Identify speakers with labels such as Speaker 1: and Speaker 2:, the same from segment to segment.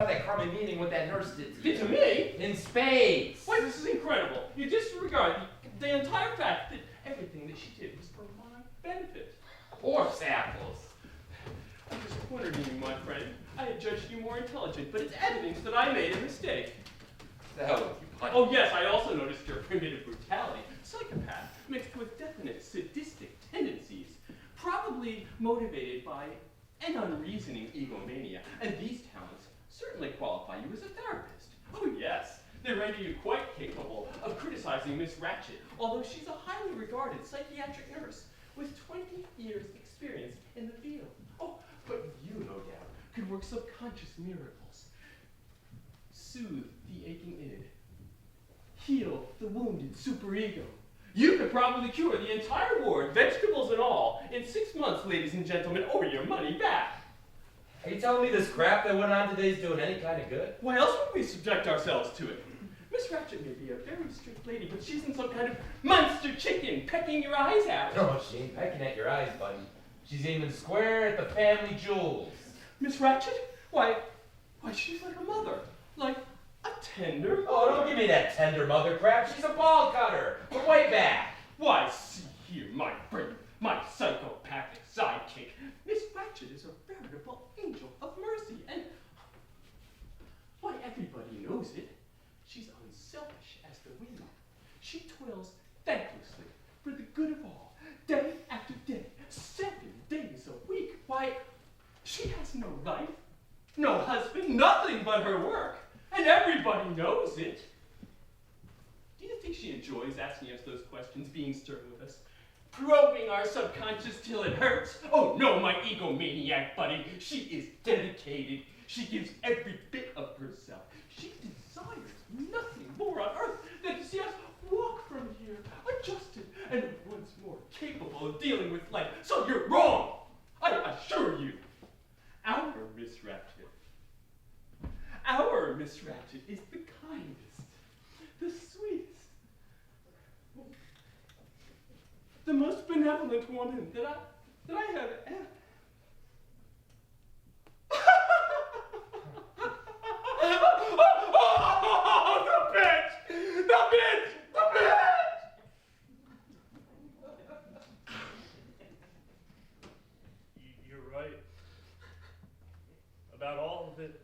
Speaker 1: that crummy meeting what that nurse did to you?
Speaker 2: To me?
Speaker 1: In spades.
Speaker 2: Why, this is incredible. You disregard the entire fact that everything that she did was for my benefit.
Speaker 1: Horse apples.
Speaker 2: I'm disappointed in you, my friend. I had judged you more intelligent, but it's evidence that I made a mistake.
Speaker 1: The hell with you, buddy.
Speaker 2: Oh yes, I also noticed your primitive brutality. Psychopath, mixed with definite sadistic tendencies. Probably motivated by an unreasoning egomania. And these talents certainly qualify you as a therapist. Oh yes, they render you quite capable of criticizing Miss Ratchet, although she's a highly regarded psychiatric nurse with 20 years experience in the field. Oh, but you, no doubt, could work subconscious miracles. Soothe the aching id. Heal the wounded superego. You could probably cure the entire ward, vegetables and all, in 6 months, ladies and gentlemen, or your money back.
Speaker 1: Are you telling me this crap that went on today is doing any kind of good?
Speaker 2: Why else would we subject ourselves to it? Miss Ratchet may be a very strict lady, but she's in some kind of monster chicken pecking your eyes out.
Speaker 1: No, she ain't pecking at your eyes, buddy. She's aiming square at the family jewels.
Speaker 2: Miss Ratchet? Why, she's like a mother. Like a tender mother.
Speaker 1: Oh, don't give me that tender mother crap. She's a ball cutter. But way back.
Speaker 2: Why, see here, my friend, my psychopathic sidekick. Miss Ratchet is a veritable angel of mercy, and why, everybody knows it. She's unselfish as the wind. She toils thanklessly for the good of all, day after day, 7 days a week. Why, she has no life, no husband, nothing but her work, and everybody knows it. Do you think she enjoys asking us those questions, being stern with us, probing our subconscious till it hurts? Oh no, my egomaniac buddy, she is dedicated. She gives every bit of herself. She desires nothing more on earth than to see us walk from here, adjusted and once more capable of dealing with life. So you're wrong, I assure you. Our Miss Ratchet is the kindest, the sweetest, the most benevolent woman that I have ever. Oh, the bitch! The bitch! The bitch!
Speaker 3: You're right. About all of it.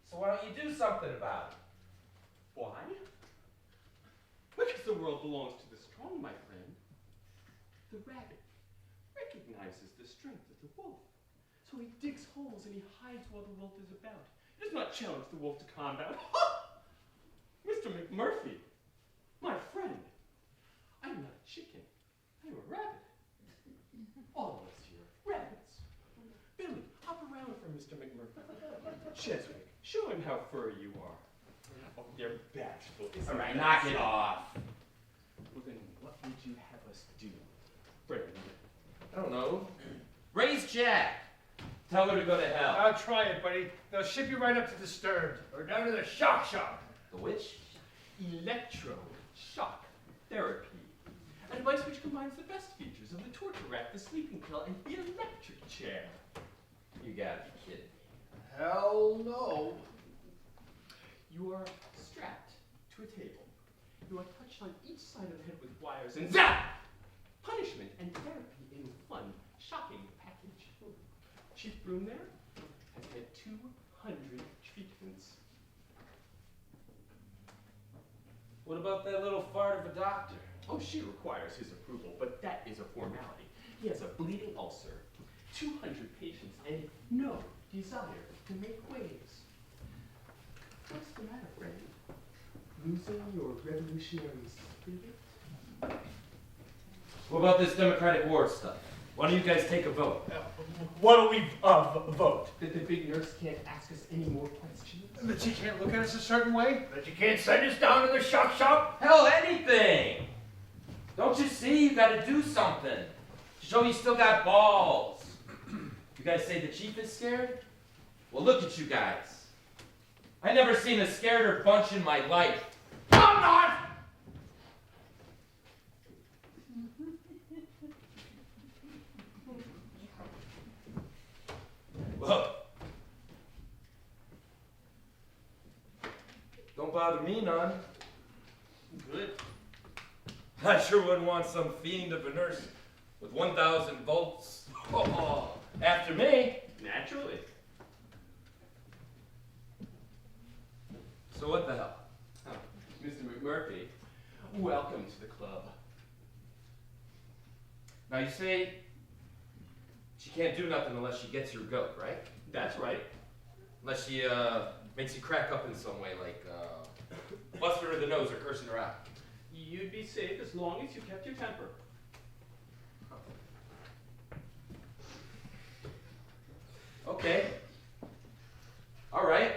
Speaker 1: So why don't you do something about it?
Speaker 2: Why? Because the world belongs to the strong, my friend. The rabbit recognizes the strength of the wolf. So he digs holes and he hides while the wolf is about. He does not challenge the wolf to combat. Mr. McMurphy, my friend, I'm not a chicken. I'm a rabbit. All of us here are rabbits. Billy, hop around for Mr. McMurphy. Cheswick, show him how furry you are. Oh, they're bashful.
Speaker 1: All right, knock it off.
Speaker 2: Well, then what would you have us do, friend?
Speaker 1: I don't know. Raise Jack. Tell her to go to hell.
Speaker 4: I'll try it, buddy. They'll ship you right up to Disturbed. Or down to the shock shop.
Speaker 1: The which?
Speaker 2: Electro-shock therapy. A device which combines the best features of the torture rack, the sleeping pill, and the electric chair.
Speaker 1: You gotta be kidding me.
Speaker 4: Hell no.
Speaker 2: You are strapped to a table. You are touched on each side of the head with wires, and zap! Punishment and therapy in one shocking package. Chief Broom there has had 200 treatments.
Speaker 1: What about that little fart of a doctor?
Speaker 2: Oh, she requires his approval, but that is a formality. He has a bleeding ulcer, 200 patients, and no desire to make waves. What's the matter, friend? Losing your revolutionary spirit?
Speaker 1: What about this Democratic Ward stuff? Why don't you guys take a vote?
Speaker 4: What do we vote?
Speaker 2: That the big nurse can't ask us any more questions?
Speaker 4: That she can't look at us a certain way?
Speaker 5: That you can't send us down to the shock shop?
Speaker 1: Hell, anything! Don't you see? You gotta do something. To show you still got balls. You guys say the chief is scared? Well, look at you guys. I never seen a scareder bunch in my life. I'm not! Look. Don't bother me none.
Speaker 2: Good.
Speaker 1: I sure wouldn't want some fiend of a nurse with 1,000 volts after me.
Speaker 2: Naturally.
Speaker 1: So what the hell?
Speaker 2: Oh, Mr. McMurphy, welcome to the club.
Speaker 1: Now you say she can't do nothing unless she gets your goat, right?
Speaker 2: That's right.
Speaker 1: Unless she makes you crack up in some way, like busting her in the nose or cursing her out.
Speaker 2: You'd be safe as long as you kept your temper.
Speaker 1: Okay. All right.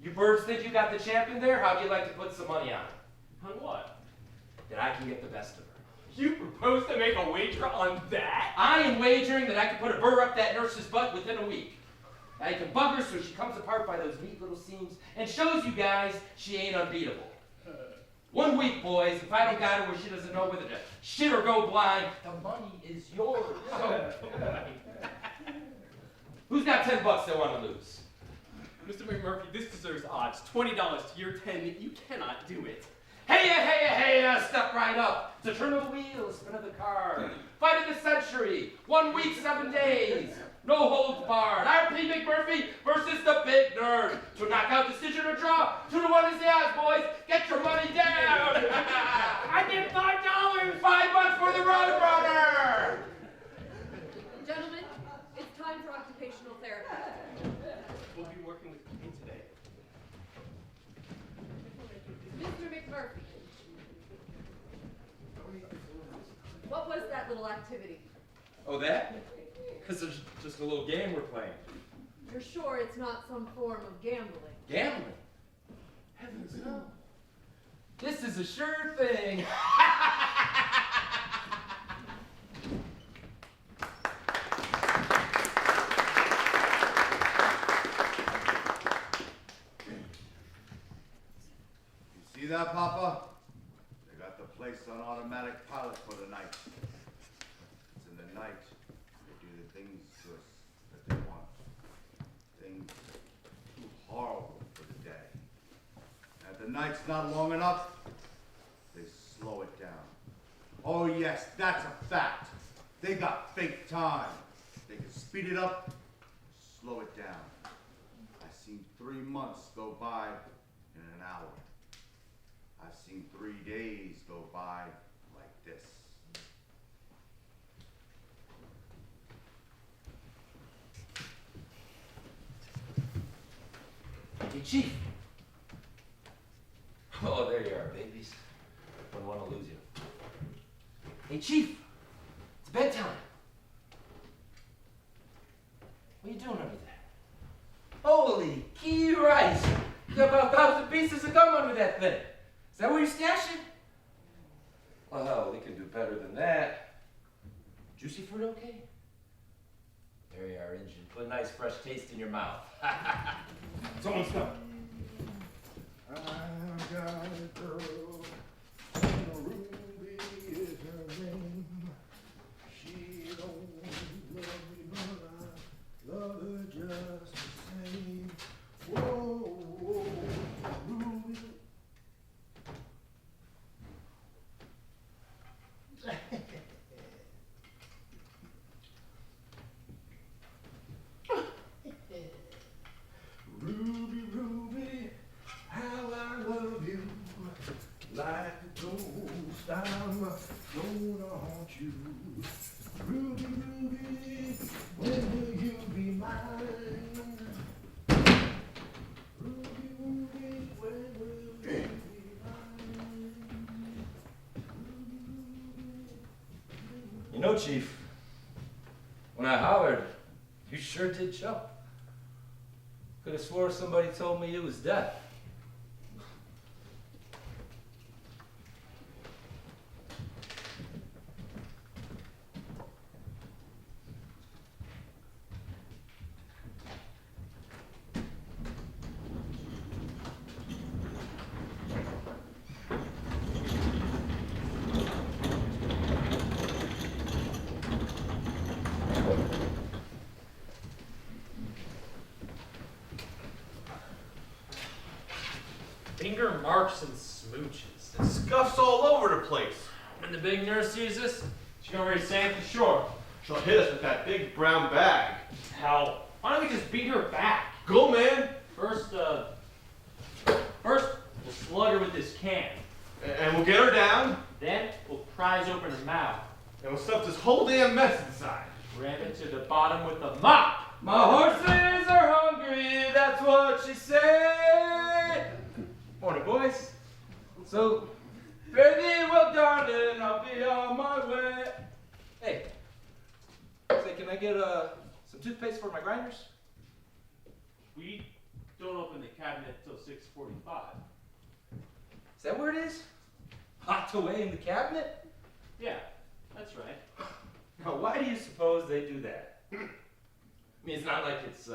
Speaker 1: You birds think you got the champion there? How'd you like to put some money on it?
Speaker 2: On what?
Speaker 1: That I can get the best of her.
Speaker 2: You propose to make a wager on that?
Speaker 1: I am wagering that I can put a burr up that nurse's butt within a week. I can bug her so she comes apart by those neat little seams and shows you guys she ain't unbeatable. 1 week, boys. If I don't got her where she doesn't know whether to shit or go blind, the money is yours. Who's got $10 they want to lose?
Speaker 2: Mr. McMurphy, this deserves odds. $20 to your 10. You cannot do it.
Speaker 1: Hey, step right up. It's a turn of the wheel, a spin of the card. Fight of the century. 1 week, 7 days. No holds barred. R.P. McMurphy versus the big nerd. To knockout decision or draw, 2-1 is the odds, boys. Get your money down.
Speaker 5: I get $5.
Speaker 1: $5 for the road runner.
Speaker 3: Gentlemen, it's time for occupational therapy.
Speaker 2: We'll be working with you today.
Speaker 3: Mr. McMurphy, what was that little activity?
Speaker 1: Oh, that? This is just a little game we're playing.
Speaker 3: You're sure it's not some form of gambling?
Speaker 1: Gambling? Heavens no. This is a sure thing.
Speaker 6: You see that, Papa? They got the place on automatic pilot for the night. It's in the night they do the things to us that they want. Things too horrible for the day. And if the night's not long enough, they slow it down. Oh yes, that's a fact. They got fake time. They can speed it up, slow it down. I've seen 3 months go by in an hour. I've seen 3 days go by like this.
Speaker 1: Hey, Chief. Oh, there you are, babies. Wouldn't want to lose you. Hey, Chief. It's bedtime. What are you doing under there? Holy key rice! You got about 1,000 pieces of gum under that thing. Is that where you're stashing? Well, we can do better than that. Juicy fruit okay? There you are, Injun. Put a nice fresh taste in your mouth. Someone's coming.
Speaker 6: I've got a girl, and Ruby is her name. She don't love me, but I love her just the same. Whoa, whoa, Ruby. Ruby, Ruby, how I love you. Like a ghost, I'm gonna haunt you. Ruby, Ruby, when will you be mine? Ruby, Ruby, when will you be mine?
Speaker 1: You know, Chief, when I hollered, you sure did jump. Could have swore somebody told me you was deaf.
Speaker 2: Finger marks and smooches.
Speaker 7: And scuffs all over the place.
Speaker 2: When the big nurse sees this, she's gonna raise sand for sure.
Speaker 7: She'll hit us with that big brown bag.
Speaker 2: Hell, why don't we just beat her back?
Speaker 7: Go, man.
Speaker 2: First we'll slug her with this can.
Speaker 7: And we'll get her down.
Speaker 2: Then we'll prise open her mouth.
Speaker 7: And we'll stuff this whole damn mess inside.
Speaker 2: Ram it to the bottom with a mop.
Speaker 1: My horses are hungry, that's what she said. Morning, boys. So, fare thee well, darling, I'll be on my way. Hey, say, can I get some toothpaste for my grinders?
Speaker 2: We don't open the cabinet till 6:45.
Speaker 1: Is that where it is? Locked away in the cabinet?
Speaker 2: Yeah, that's right.
Speaker 1: Now, why do you suppose they do that? I mean, it's not like it's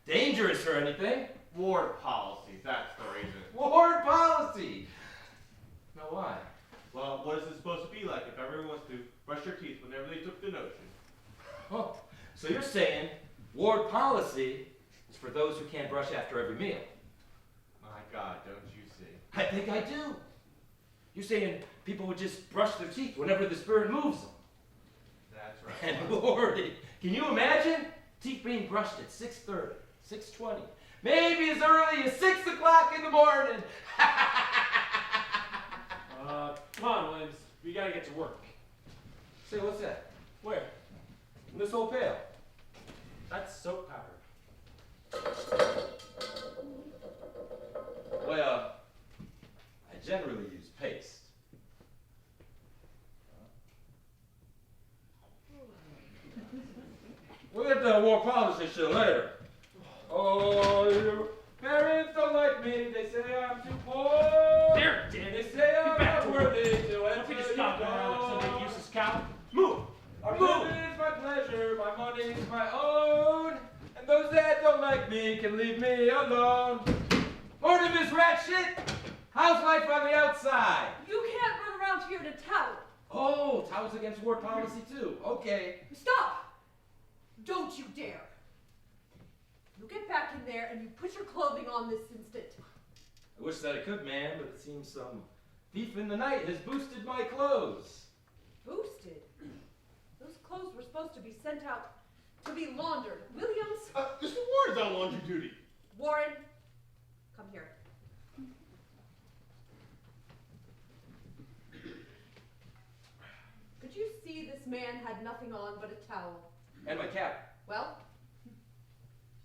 Speaker 1: dangerous or anything.
Speaker 7: Ward policy, that's the reason.
Speaker 1: Ward policy. Now, why?
Speaker 7: Well, what is it supposed to be like if everyone wants to brush their teeth whenever they took the notion?
Speaker 1: Oh, so you're saying ward policy is for those who can't brush after every meal?
Speaker 7: My God, don't you see?
Speaker 1: I think I do. You're saying people would just brush their teeth whenever the spirit moves them.
Speaker 7: That's right.
Speaker 1: And Lordy, can you imagine teeth being brushed at 6:30, 6:20, maybe as early as 6 o'clock in the morning?
Speaker 2: Come on, Williams. We gotta get to work.
Speaker 1: Say, what's that?
Speaker 2: Where?
Speaker 1: In this whole pail.
Speaker 2: That's soap powder.
Speaker 1: Well, I generally use paste. We'll get to war policy shit later. Oh, your parents don't like me. They say I'm too poor.
Speaker 2: There, damn
Speaker 1: They
Speaker 2: it.
Speaker 1: say I'm
Speaker 2: back
Speaker 1: not
Speaker 2: to work.
Speaker 1: worthy to
Speaker 2: Don't
Speaker 1: enter
Speaker 2: we just
Speaker 1: you
Speaker 2: stop going around like some
Speaker 1: know.
Speaker 2: big useless cow? Move!
Speaker 1: Our
Speaker 2: Move!
Speaker 1: living is my pleasure, my money is my own, and those that don't like me can leave me alone. Morning, Miss Rat Shit. How's life on the outside?
Speaker 3: You can't run around here in a towel.
Speaker 1: Oh, towels against war policy too. Okay.
Speaker 3: Stop! Don't you dare. You get back in there and you put your clothing on this instant.
Speaker 1: I wish that I could, ma'am, but it seems some thief in the night has boosted my clothes.
Speaker 3: Boosted? Those clothes were supposed to be sent out to be laundered. Williams?
Speaker 7: Mr. Ward's on laundry duty.
Speaker 3: Warren? Come here. Could you see this man had nothing on but a towel?
Speaker 1: And my cap.
Speaker 3: Well,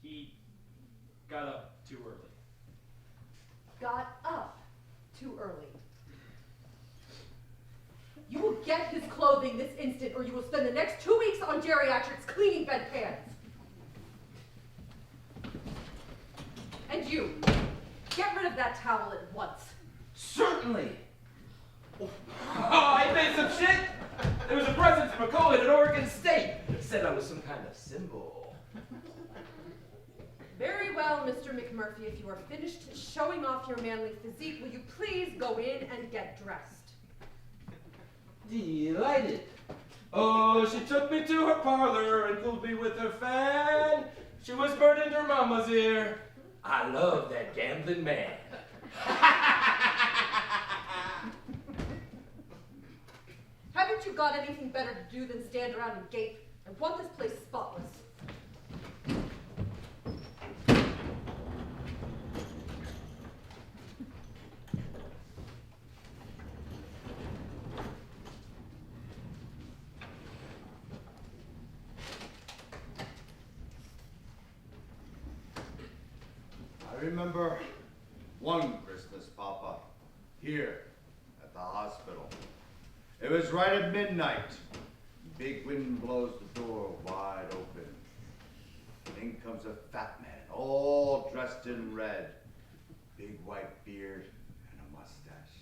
Speaker 2: He got up too early.
Speaker 3: got up too early. You will get his clothing this instant, or you will spend the next 2 weeks on geriatrics cleaning bedpans. And you, get rid of that towel at once.
Speaker 1: Certainly. Oh, I made some shit. There was a present from a college at Oregon State. It said I was some kind of symbol.
Speaker 3: Very well, Mr. McMurphy, if you are finished showing off your manly physique, will you please go in and get dressed?
Speaker 1: Delighted. Oh, she took me to her parlor and cooled me with her fan. She whispered in her mama's ear, I love that gambling man.
Speaker 3: Haven't you got anything better to do than stand around and gape? I want this place spotless.
Speaker 6: I remember one Christmas, Papa, here at the hospital. It was right at midnight. Big wind blows the door wide open. In comes a fat man, all dressed in red. Big white beard and a mustache.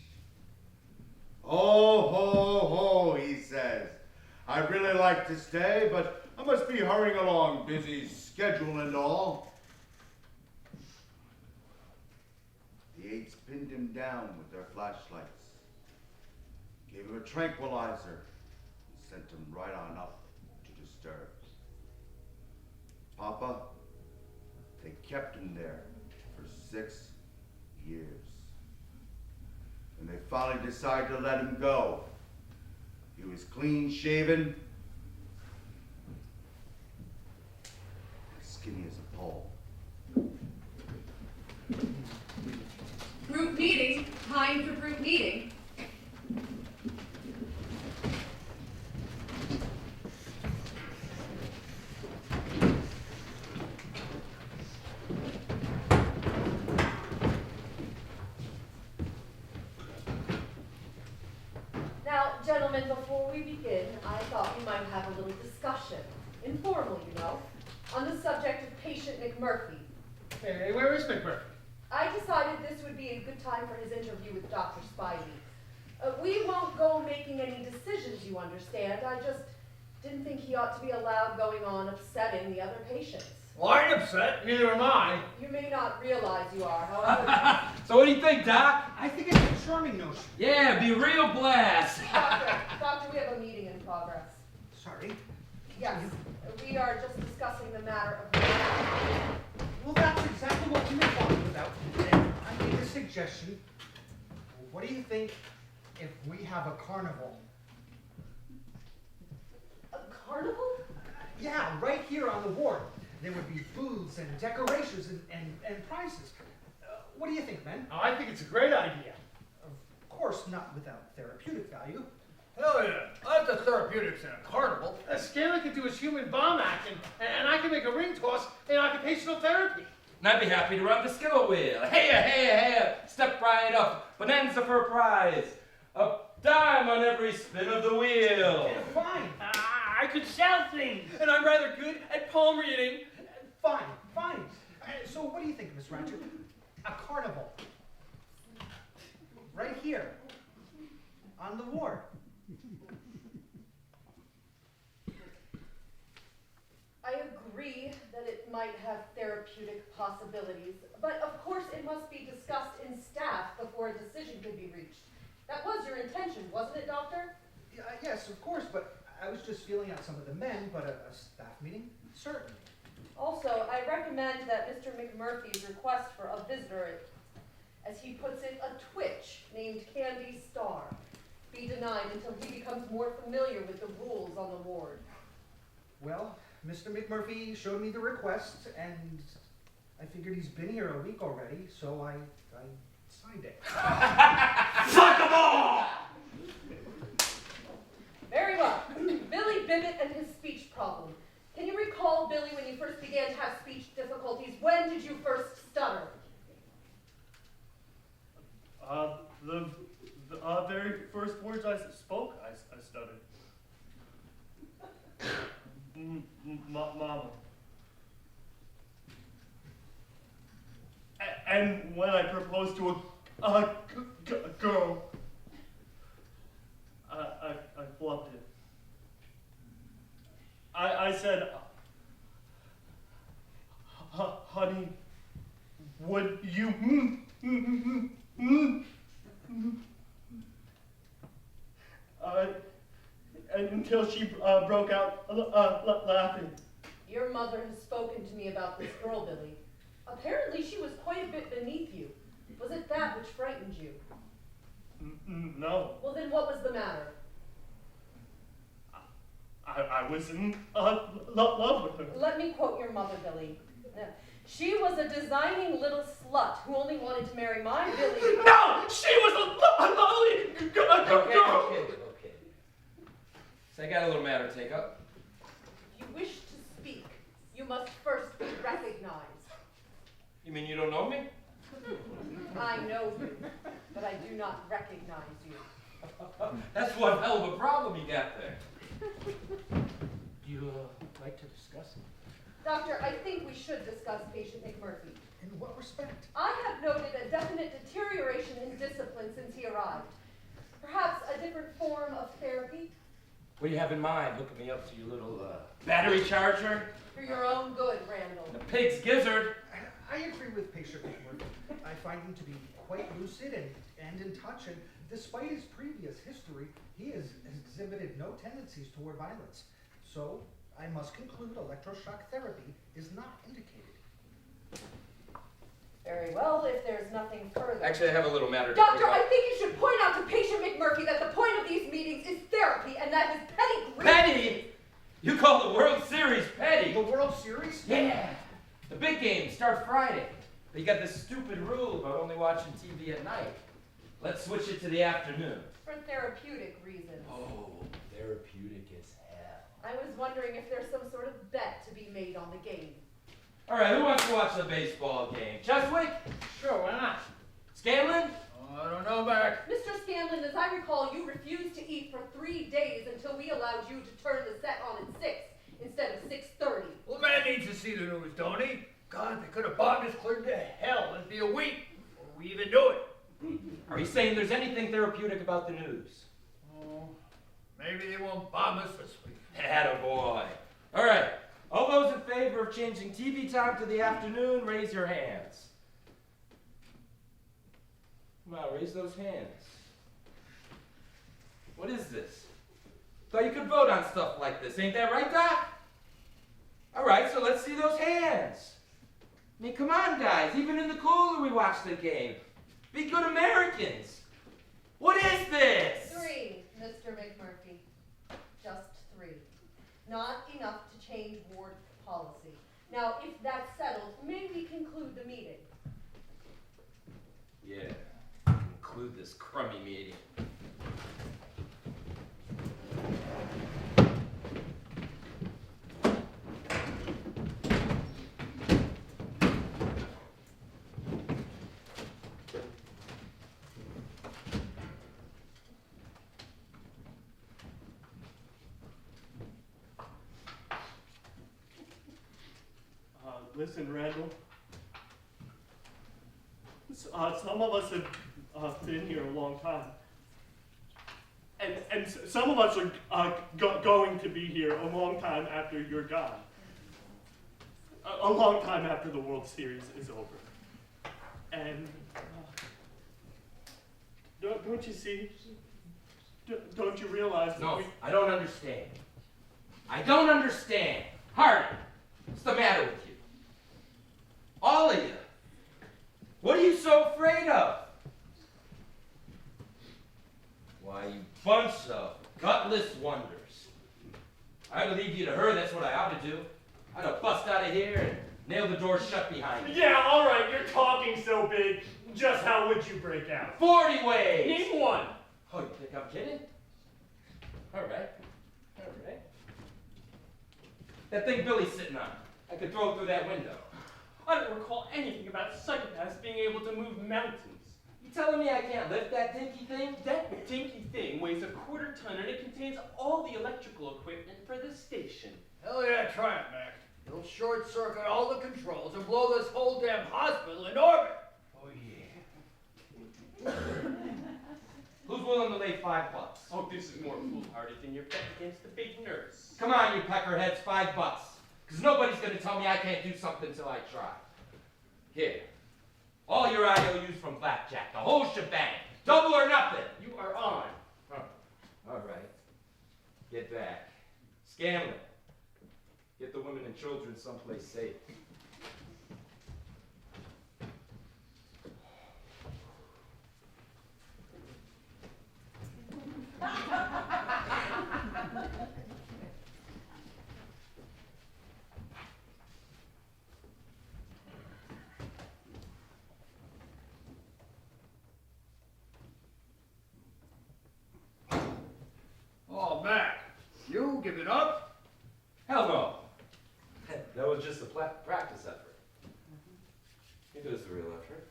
Speaker 6: Oh, ho, ho, he says. I'd really like to stay, but I must be hurrying along, busy schedule and all. The aides pinned him down with their flashlights, gave him a tranquilizer, and sent him right on up to Disturbed. Papa, they kept him there for 6 years. and they finally decided to let him go. He was clean shaven, skinny as a pole.
Speaker 3: Group meeting. Time for group meeting. Now, gentlemen, before we begin, I thought we might have a little discussion, informal, you know, on the subject of patient McMurphy.
Speaker 4: Hey, where is McMurphy?
Speaker 3: I decided this would be a good time for his interview with Dr. Spivey. We won't go making any decisions, you understand. I just didn't think he ought to be allowed going on upsetting the other patients.
Speaker 4: Well, I ain't upset. Neither am I.
Speaker 3: You may not realize you are, however.
Speaker 1: So what do you think, Doc?
Speaker 8: I think it's a charming notion.
Speaker 1: Yeah, be a real blast.
Speaker 3: Doctor, we have a meeting in progress.
Speaker 8: Sorry.
Speaker 3: Yes, we are just discussing the matter of...
Speaker 8: Well, that's exactly what we were talking about. And I made a suggestion. What do you think if we have a carnival?
Speaker 3: A carnival?
Speaker 8: Yeah, right here on the ward. There would be booths and decorations and prizes. What do you think, men?
Speaker 4: Oh, I think it's a great idea.
Speaker 8: Of course, not without therapeutic value.
Speaker 4: Hell yeah. I have the therapeutics in a carnival. Scaly can do his human bomb act, and I can make a ring toss in occupational therapy.
Speaker 1: And I'd be happy to run the skillet wheel. Hey, step right up. Bonanza for a prize. A dime on every spin of the wheel.
Speaker 8: Yeah, fine.
Speaker 5: I could sell things.
Speaker 2: And I'm rather good at palm reading.
Speaker 8: Fine. So what do you think, Miss Ratchet? A carnival. Right here. On the ward.
Speaker 3: I agree that it might have therapeutic possibilities, but of course it must be discussed in staff before a decision could be reached. That was your intention, wasn't it, Doctor?
Speaker 8: Yes, of course, but I was just feeling out some of the men, but a staff meeting? Certainly.
Speaker 3: Also, I recommend that Mr. McMurphy's request for a visitor, as he puts it, a twitch named Candy Star, be denied until he becomes more familiar with the rules on the ward.
Speaker 8: Well, Mr. McMurphy showed me the request, and I figured he's been here a week already, so I signed it.
Speaker 1: Fuck 'em all!
Speaker 3: Very well. Billy Bibbit and his speech problem. Can you recall, Billy, when you first began to have speech difficulties? When did you first stutter?
Speaker 7: The very first words I spoke, I stuttered. Mama. And when I proposed to a girl, I flubbed it. I said, honey, would you until she broke out laughing.
Speaker 3: Your mother has spoken to me about this girl, Billy. Apparently she was quite a bit beneath you. Was it that which frightened you?
Speaker 7: No.
Speaker 3: Well, then what was the matter?
Speaker 7: I was in love with her.
Speaker 3: Let me quote your mother, Billy. She was a designing little slut who only wanted to marry my Billy.
Speaker 7: No! She was a lovely girl!
Speaker 1: Okay. So I got a little matter to take up.
Speaker 3: If you wish to speak, you must first be recognized.
Speaker 1: You mean you don't know me?
Speaker 3: I know you, but I do not recognize you.
Speaker 1: That's one hell of a problem you got there.
Speaker 8: Do you like to discuss it?
Speaker 3: Doctor, I think we should discuss patient McMurphy.
Speaker 8: In what respect?
Speaker 3: I have noted a definite deterioration in discipline since he arrived. Perhaps a different form of therapy?
Speaker 1: What do you have in mind? Hooking me up to your little battery charger?
Speaker 3: For your own good, Randall.
Speaker 1: The pig's gizzard?
Speaker 8: I agree with patient McMurphy. I find him to be quite lucid and in touch, and despite his previous history, he has exhibited no tendencies toward violence. So, I must conclude electroshock therapy is not indicated.
Speaker 3: Very well, if there's nothing further.
Speaker 1: Actually, I have a little matter to
Speaker 3: Doctor,
Speaker 1: take up.
Speaker 3: I think you should point out to patient McMurphy that the point of these meetings is therapy and that his petty grief...
Speaker 1: Petty? You call the World Series petty?
Speaker 8: The World Series?
Speaker 1: Yeah. The big games start Friday. But you got this stupid rule about only watching TV at night. Let's switch it to the afternoon.
Speaker 3: For therapeutic reasons.
Speaker 1: Oh, therapeutic as hell.
Speaker 3: I was wondering if there's some sort of bet to be made on the game.
Speaker 1: All right, who wants to watch the baseball game? Cheswick?
Speaker 4: Sure, why not?
Speaker 1: Scanlon?
Speaker 4: Oh, I don't know, Mac.
Speaker 3: Mr. Scanlon, as I recall, you refused to eat for 3 days until we allowed you to turn the set on at 6 instead of 6:30.
Speaker 4: Well, man needs to see the news, don't he? God, they could have bombed us clear to hell. It'd be a week before we even knew it.
Speaker 1: Are you saying there's anything therapeutic about the news?
Speaker 4: Oh, maybe they won't bomb us this week.
Speaker 1: Attaboy. All right, all those in favor of changing TV time to the afternoon, raise your hands. Come on, raise those hands. What is this? Thought you could vote on stuff like this. Ain't that right, Doc? All right, so let's see those hands. I mean, come on, guys. Even in the cooler, we watch the game. Be good Americans. What is this?
Speaker 3: 3, Mr. McMurphy. Just 3. Not enough to change ward policy. Now, if that's settled, may we conclude the meeting?
Speaker 1: Yeah, conclude this crummy meeting.
Speaker 2: Listen, Randall. Some of us have been here a long time. And some of us are going to be here a long time after you're gone. A long time after the World Series is over. And don't you see? Don't you realize that
Speaker 1: No, I don't understand. I don't understand. Hardy, what's the matter with you? All of you. What are you so afraid of? Why, you bunch of gutless wonders. I'd leave you to her, that's what I ought to do. I'd have bust out of here and nail the door shut behind me.
Speaker 2: Yeah, all right, you're talking so big. Just how would you break out?
Speaker 1: 40 ways!
Speaker 2: Name one.
Speaker 1: Oh, you think I'm kidding? All right. That thing Billy's sitting on, I could throw it through that window.
Speaker 2: I don't recall anything about psychopaths being able to move mountains.
Speaker 1: You telling me I can't lift that dinky thing?
Speaker 2: That dinky thing weighs 1/4 ton and it contains all the electrical equipment for the station.
Speaker 4: Hell yeah, try it, Mac. It'll short circuit all the controls and blow this whole damn hospital in orbit.
Speaker 1: Oh, yeah. Who's willing to lay $5?
Speaker 2: Oh, this is more foolhardy than your bet against the big nurse.
Speaker 1: Come on, you peckerheads, $5. Because nobody's going to tell me I can't do something until I try. Here. All your IOUs from Blackjack, the whole shebang. Double or nothing.
Speaker 2: You are on.
Speaker 1: Huh. All right. Get back. Scanlon. Get the women and children someplace safe.
Speaker 4: Oh, Mac, you give it up?
Speaker 1: Hell no. That was just a practice effort. It was the real effort.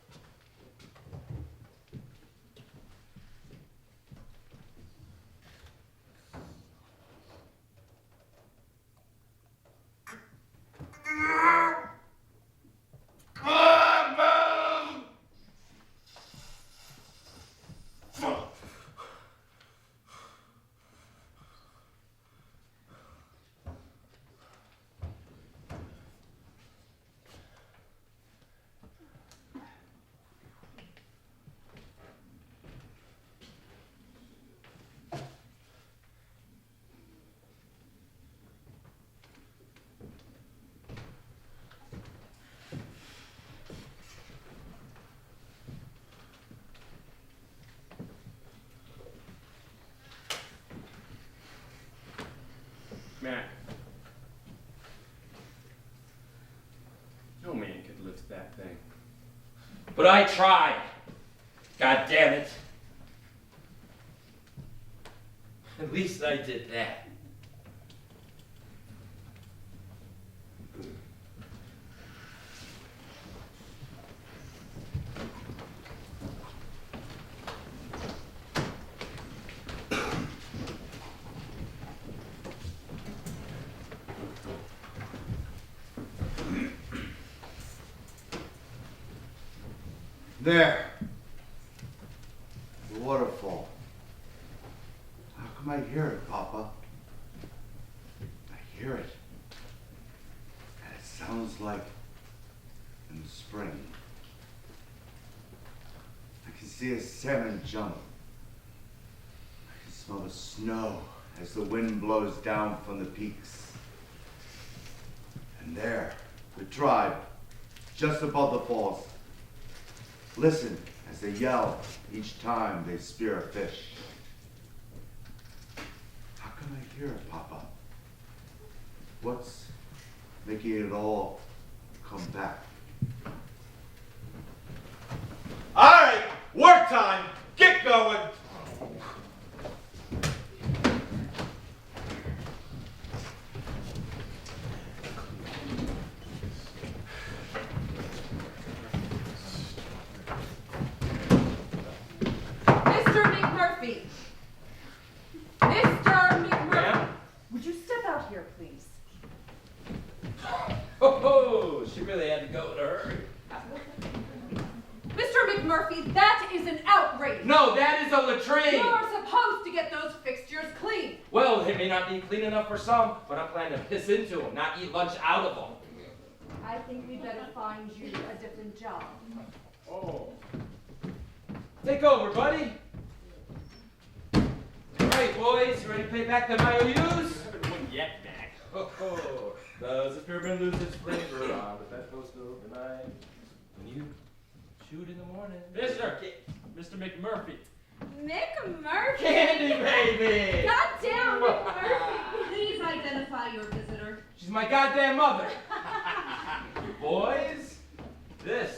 Speaker 1: But I tried. God damn it. At least I did that.
Speaker 6: There. The waterfall. How come I hear it, Papa? I hear it. And it sounds like in the spring. I can see a salmon jump. I can smell the snow as the wind blows down from the peaks. And there, the tribe, just above the falls. Listen as they yell each time they spear a fish. How come I hear it, Papa? What's making it all come back?
Speaker 7: All right, work time. Get going.
Speaker 3: Mr. McMurphy! Mr. McMurphy!
Speaker 1: Ma'am?
Speaker 3: Would you step out here, please?
Speaker 1: Oh, she really had to go in a hurry.
Speaker 3: Mr. McMurphy, that is an outrage!
Speaker 1: No, that is a latrine.
Speaker 3: You're supposed to get those fixtures clean!
Speaker 1: Well, they may not be clean enough for some, but I'm planning to piss into them, not eat lunch out of them.
Speaker 3: I think we better find you a different job.
Speaker 1: Oh. Take over, buddy. All right, boys, you ready to pay back them IOUs?
Speaker 2: Haven't won yet, Mac.
Speaker 1: Oh, does the pyramid lose its flavor on the bedpost overnight? When you shoot in the morning.
Speaker 2: Mr. McMurphy.
Speaker 3: McMurphy!
Speaker 1: Candy baby!
Speaker 3: Goddamn McMurphy! Please identify your visitor.
Speaker 1: She's my goddamn mother. Boys, this